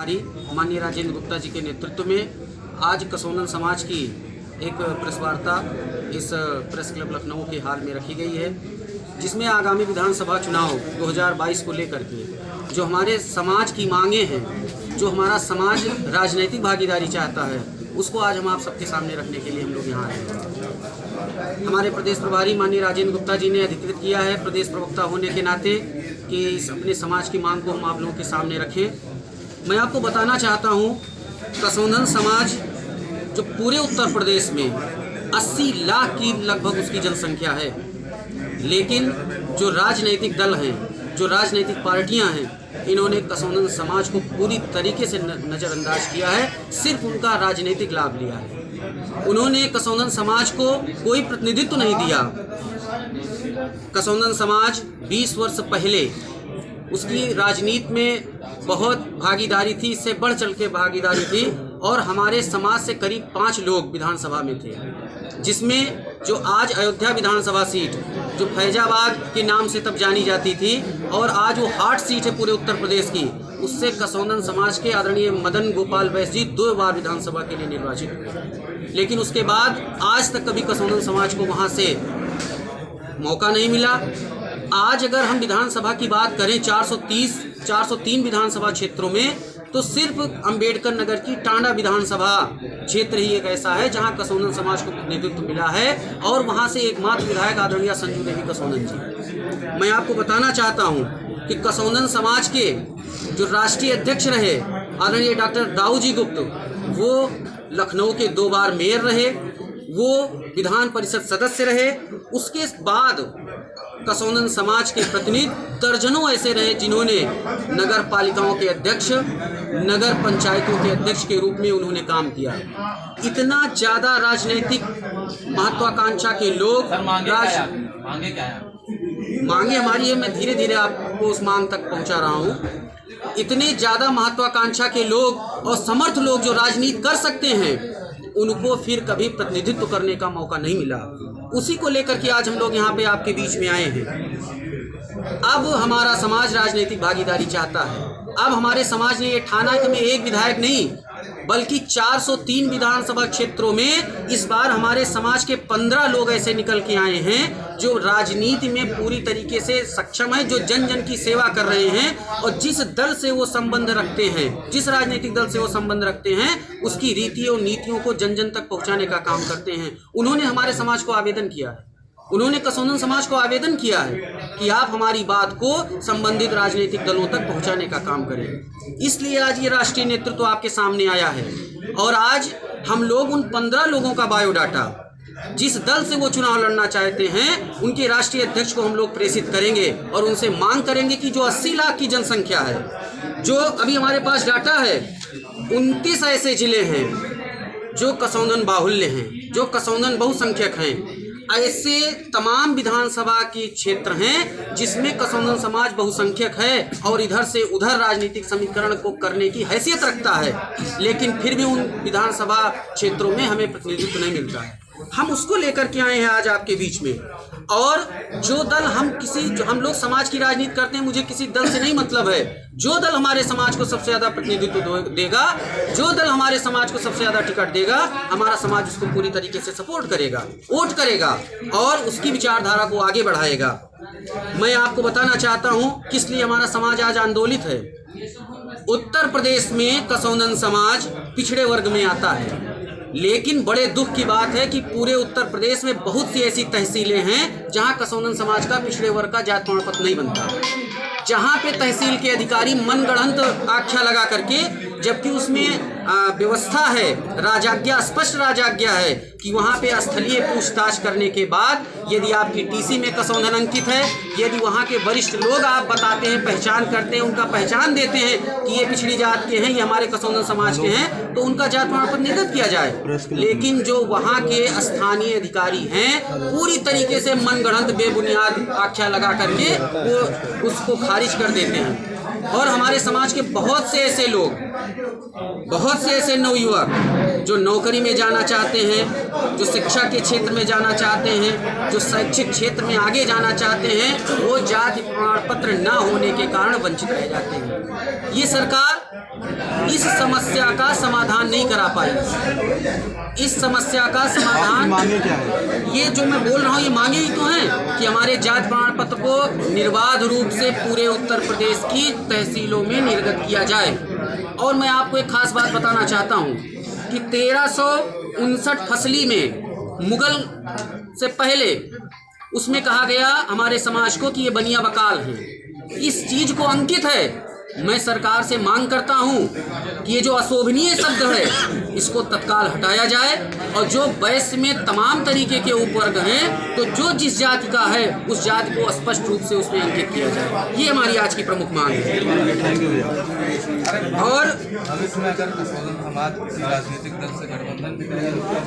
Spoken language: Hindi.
माननीय राजेंद्र गुप्ता जी के नेतृत्व में आज कसौनन समाज की एक प्रेस वार्ता इस प्रेस क्लब लखनऊ के हाल में रखी गई है, जिसमें आगामी विधानसभा चुनाव 2022 को लेकर के जो हमारे समाज की मांगे हैं, जो हमारा समाज राजनीतिक भागीदारी चाहता है, उसको आज हम आप सबके सामने रखने के लिए हम लोग यहाँ आए हैं। हमारे प्रदेश प्रभारी माननीय राजेंद्र गुप्ता जी ने अधिकृत किया है प्रदेश प्रवक्ता होने के नाते कि इस अपने समाज की मांग को हम आप लोगों के सामने रखें। मैं आपको बताना चाहता हूँ, कसौनन समाज जो पूरे उत्तर प्रदेश में 80 लाख की लगभग उसकी जनसंख्या है, लेकिन जो राजनीतिक दल हैं, जो राजनीतिक पार्टियां हैं, इन्होंने कसौनन समाज को पूरी तरीके से नज़रअंदाज किया है, सिर्फ उनका राजनीतिक लाभ लिया है। उन्होंने कसौनन समाज को कोई प्रतिनिधित्व नहीं दिया। कसौनन समाज 20 वर्ष पहले उसकी राजनीति में बहुत भागीदारी थी, इससे बढ़ चढ़ के भागीदारी थी, और हमारे समाज से करीब 5 लोग विधानसभा में थे, जिसमें जो आज अयोध्या विधानसभा सीट जो फैजाबाद के नाम से तब जानी जाती थी और आज वो हार्ट सीट है पूरे उत्तर प्रदेश की, उससे कसौनन समाज के आदरणीय मदन गोपाल बैस जी 2 बार विधानसभा के लिए निर्वाचित हुए, लेकिन उसके बाद आज तक कभी कसौनन समाज को वहाँ से मौका नहीं मिला। आज अगर हम विधानसभा की बात करें 403 विधानसभा क्षेत्रों में, तो सिर्फ अंबेडकर नगर की टांडा विधानसभा क्षेत्र ही एक ऐसा है जहां कसौनन समाज को प्रतिनिधित्व मिला है, और वहां से एकमात्र विधायक आदरणीय संजू देवी कसौनन जी। मैं आपको बताना चाहता हूं कि कसौनन समाज के जो राष्ट्रीय अध्यक्ष रहे आदरणीय डॉक्टर दाऊ जी गुप्त, वो लखनऊ के 2 बार मेयर रहे, वो विधान परिषद सदस्य रहे। उसके बाद कसौनन समाज के प्रतिनिधि दर्जनों ऐसे रहे जिन्होंने नगर पालिकाओं के अध्यक्ष, नगर पंचायतों के अध्यक्ष के रूप में उन्होंने काम किया। इतना ज़्यादा राजनीतिक महत्वाकांक्षा के लोग, मांगे हमारी है, मैं धीरे धीरे आपको उस मांग तक पहुंचा रहा हूं। इतने ज़्यादा महत्वाकांक्षा के लोग और समर्थ लोग जो राजनीति कर सकते हैं, उनको फिर कभी प्रतिनिधित्व करने का मौका नहीं मिला। उसी को लेकर के आज हम लोग यहाँ पे आपके बीच में आए हैं। अब हमारा समाज राजनीतिक भागीदारी चाहता है। अब हमारे समाज ने ये ठाना कि मैं एक विधायक नहीं बल्कि 403 विधानसभा क्षेत्रों में इस बार हमारे समाज के 15 लोग ऐसे निकल के आए हैं जो राजनीति में पूरी तरीके से सक्षम है, जो जन जन की सेवा कर रहे हैं, और जिस दल से वो संबंध रखते हैं, जिस राजनीतिक दल से वो संबंध रखते हैं, उसकी रीतियों नीतियों को जन जन तक पहुंचाने का काम करते हैं। उन्होंने हमारे समाज को आवेदन किया है, उन्होंने कसौनन समाज को आवेदन किया है कि आप हमारी बात को संबंधित राजनीतिक दलों तक पहुंचाने का काम करें। इसलिए आज ये राष्ट्रीय नेतृत्व आपके सामने आया है, और आज हम लोग उन 15 लोगों का बायोडाटा, जिस दल से वो चुनाव लड़ना चाहते हैं, उनके राष्ट्रीय अध्यक्ष को हम लोग प्रेषित करेंगे और उनसे मांग करेंगे कि जो 80 लाख की जनसंख्या है, जो अभी हमारे पास डाटा है, 29 ऐसे जिले हैं जो कसौनन बाहुल्य हैं, जो कसौनन बहुसंख्यक हैं। ऐसे तमाम विधानसभा के क्षेत्र हैं जिसमें कसौनन समाज बहुसंख्यक है और इधर से उधर राजनीतिक समीकरण को करने की हैसियत रखता है, लेकिन फिर भी उन विधानसभा क्षेत्रों में हमें प्रतिनिधित्व नहीं मिलता है। हम उसको लेकर के आए हैं आज आपके बीच में। और जो दल हम लोग समाज की राजनीति करते हैं, मुझे किसी दल से नहीं मतलब है। जो दल हमारे समाज को सबसे ज़्यादा प्रतिनिधित्व देगा, जो दल हमारे समाज को सबसे ज़्यादा टिकट देगा, हमारा समाज उसको पूरी तरीके से सपोर्ट करेगा, वोट करेगा और उसकी विचारधारा को आगे बढ़ाएगा। मैं आपको बताना चाहता हूँ किस लिए हमारा समाज आज आंदोलित है। उत्तर प्रदेश में कसौनन समाज पिछड़े वर्ग में आता है, लेकिन बड़े दुख की बात है कि पूरे उत्तर प्रदेश में बहुत सी ऐसी तहसीलें हैं जहां कसौनन समाज का पिछड़े वर्ग का जात प्रमाण पत्र नहीं बनता, जहां पे तहसील के अधिकारी मनगढ़ंत आख्या लगा करके, जबकि उसमें व्यवस्था है, राजाज्ञा, स्पष्ट राजाज्ञा है कि वहाँ पे स्थलीय पूछताछ करने के बाद यदि आपकी टीसी में कसौनन अंकित है, यदि वहाँ के वरिष्ठ लोग आप बताते हैं, पहचान करते हैं, उनका पहचान देते हैं कि ये पिछड़ी जात के हैं, ये हमारे कसौनन समाज के हैं, तो उनका जात प्रमाण पत्र निर्गत किया जाए। लेकिन जो वहाँ के स्थानीय अधिकारी हैं, पूरी तरीके से मनगढ़ंत बेबुनियाद आख्या लगा करके वो उसको खारिज कर देते हैं। और हमारे समाज के बहुत से ऐसे लोग, बहुत से ऐसे नवयुवक जो नौकरी में जाना चाहते हैं, जो शिक्षा के क्षेत्र में जाना चाहते हैं, जो शैक्षिक क्षेत्र में आगे जाना चाहते हैं, वो जाति प्रमाण पत्र न होने के कारण वंचित रह जाते हैं। ये सरकार इस समस्या का समाधान नहीं करा पाई। इस समस्या का समाधान मांगे क्या है? ये जो मैं बोल रहा हूँ, ये मांगे ही तो हैं कि हमारे जाति प्रमाण पत्र को निर्बाध रूप से पूरे उत्तर प्रदेश की तहसीलों में निर्गत किया जाए। और मैं आपको एक खास बात बताना चाहता हूँ कि 1359 फसली में मुगल से पहले उसमें कहा गया हमारे समाज को कि ये बनिया बकाल है। इस चीज़ को अंकित है। मैं सरकार से मांग करता हूं कि ये जो अशोभनीय शब्द है इसको तत्काल हटाया जाए और जो वैश्य में तमाम तरीके के उपवर्ग हैं तो जो जिस जाति का है उस जाति को स्पष्ट रूप से उसमें अंकित किया जाए। ये हमारी आज की प्रमुख मांग है। और भविष्य में अगर समाज किसी राजनीतिक दल से गठबंधन भी करेगा